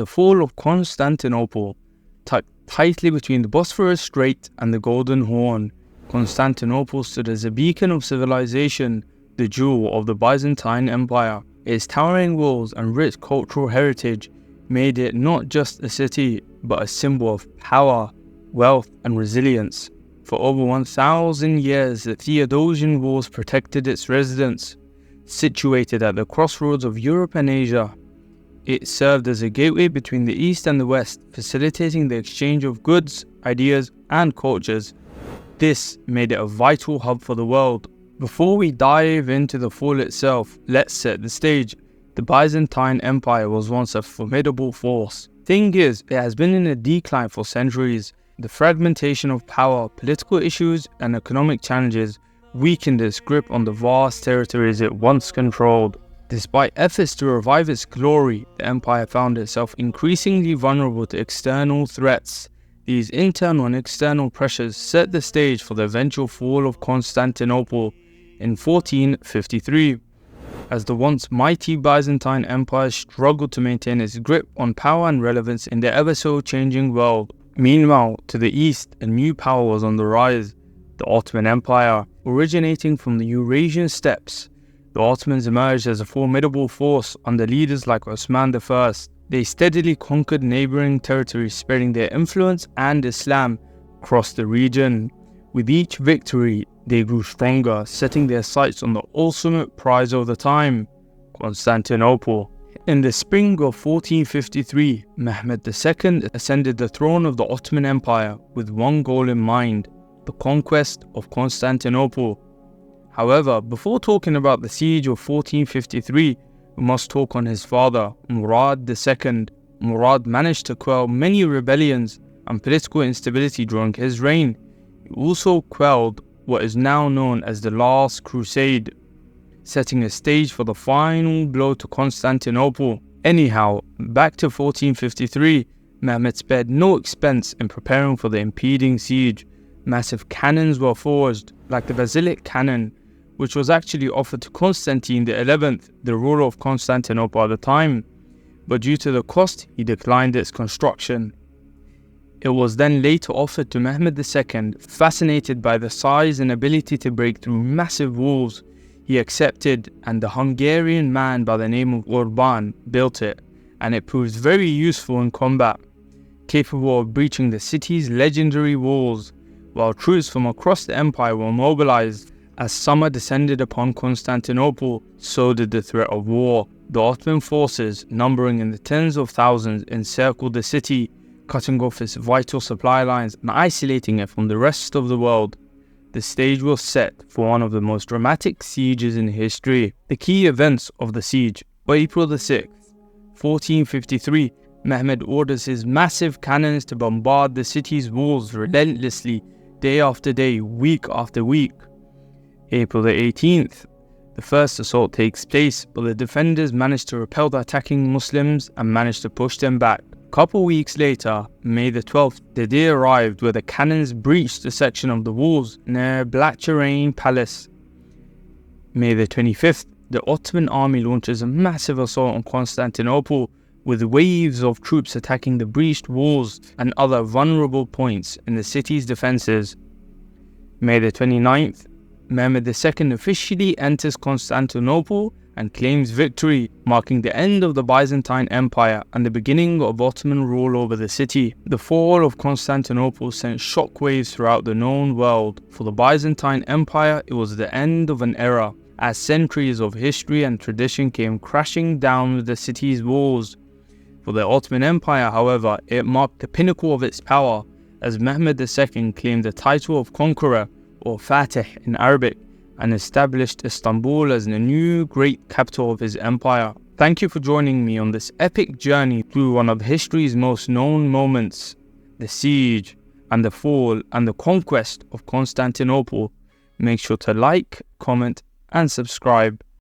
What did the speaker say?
The fall of Constantinople. Tucked tightly between the Bosphorus Strait and the Golden Horn, Constantinople stood as a beacon of civilization, the jewel of the Byzantine Empire. Its towering walls and rich cultural heritage made it not just a city, but a symbol of power, wealth, and resilience. For over 1,000 years, the Theodosian walls protected its residents. Situated at the crossroads of Europe and Asia, it served as a gateway between the East and the West, facilitating the exchange of goods, ideas, and cultures. This made it a vital hub for the world. Before we dive into the fall itself, let's set the stage. The Byzantine Empire was once a formidable force. Thing is, it has been in a decline for centuries. The fragmentation of power, political issues, and economic challenges weakened its grip on the vast territories it once controlled. Despite efforts to revive its glory, the empire found itself increasingly vulnerable to external threats. These internal and external pressures set the stage for the eventual fall of Constantinople in 1453. As the once mighty Byzantine Empire struggled to maintain its grip on power and relevance in the ever-so-changing world. Meanwhile, to the east, a new power was on the rise, the Ottoman Empire. Originating from the Eurasian steppes, the Ottomans emerged as a formidable force under leaders like Osman I. They steadily conquered neighbouring territories, spreading their influence and Islam across the region. With each victory, they grew stronger, setting their sights on the ultimate prize of the time, Constantinople. In the spring of 1453, Mehmed II ascended the throne of the Ottoman Empire with one goal in mind: the conquest of Constantinople. However, before talking about the siege of 1453, we must talk on his father, Murad II. Murad managed to quell many rebellions and political instability during his reign. He also quelled what is now known as the Last Crusade, setting a stage for the final blow to Constantinople. Anyhow, back to 1453, Mehmed spared no expense in preparing for the impending siege. Massive cannons were forged, like the basilic cannon, which was actually offered to Constantine XI, the ruler of Constantinople at the time, but due to the cost, he declined its construction. It was then later offered to Mehmed II. Fascinated by the size and ability to break through massive walls, he accepted, and the Hungarian man by the name of Urban built it, and it proved very useful in combat, capable of breaching the city's legendary walls. While troops from across the empire were mobilized, as summer descended upon Constantinople, so did the threat of war. The Ottoman forces, numbering in the tens of thousands, encircled the city, cutting off its vital supply lines and isolating it from the rest of the world. The stage was set for one of the most dramatic sieges in history. The key events of the siege. On April 6, 1453, Mehmed orders his massive cannons to bombard the city's walls relentlessly, day after day, week after week. April 18th, the first assault takes place, but the defenders manage to repel the attacking Muslims and manage to push them back. A couple weeks later, May 12th, the day arrived where the cannons breached a section of the walls near Blacharain Palace. May 25th, the Ottoman army launches a massive assault on Constantinople, with waves of troops attacking the breached walls and other vulnerable points in the city's defences. May 29th, Mehmed II officially enters Constantinople and claims victory, marking the end of the Byzantine Empire and the beginning of Ottoman rule over the city. The fall of Constantinople sent shockwaves throughout the known world. For the Byzantine Empire, it was the end of an era, as centuries of history and tradition came crashing down with the city's walls. For the Ottoman Empire, however, it marked the pinnacle of its power, as Mehmed II claimed the title of conqueror, or Fatih in Arabic, and established Istanbul as the new great capital of his empire. Thank you for joining me on this epic journey through one of history's most known moments, the siege and the fall and the conquest of Constantinople. Make sure to like, comment, and subscribe.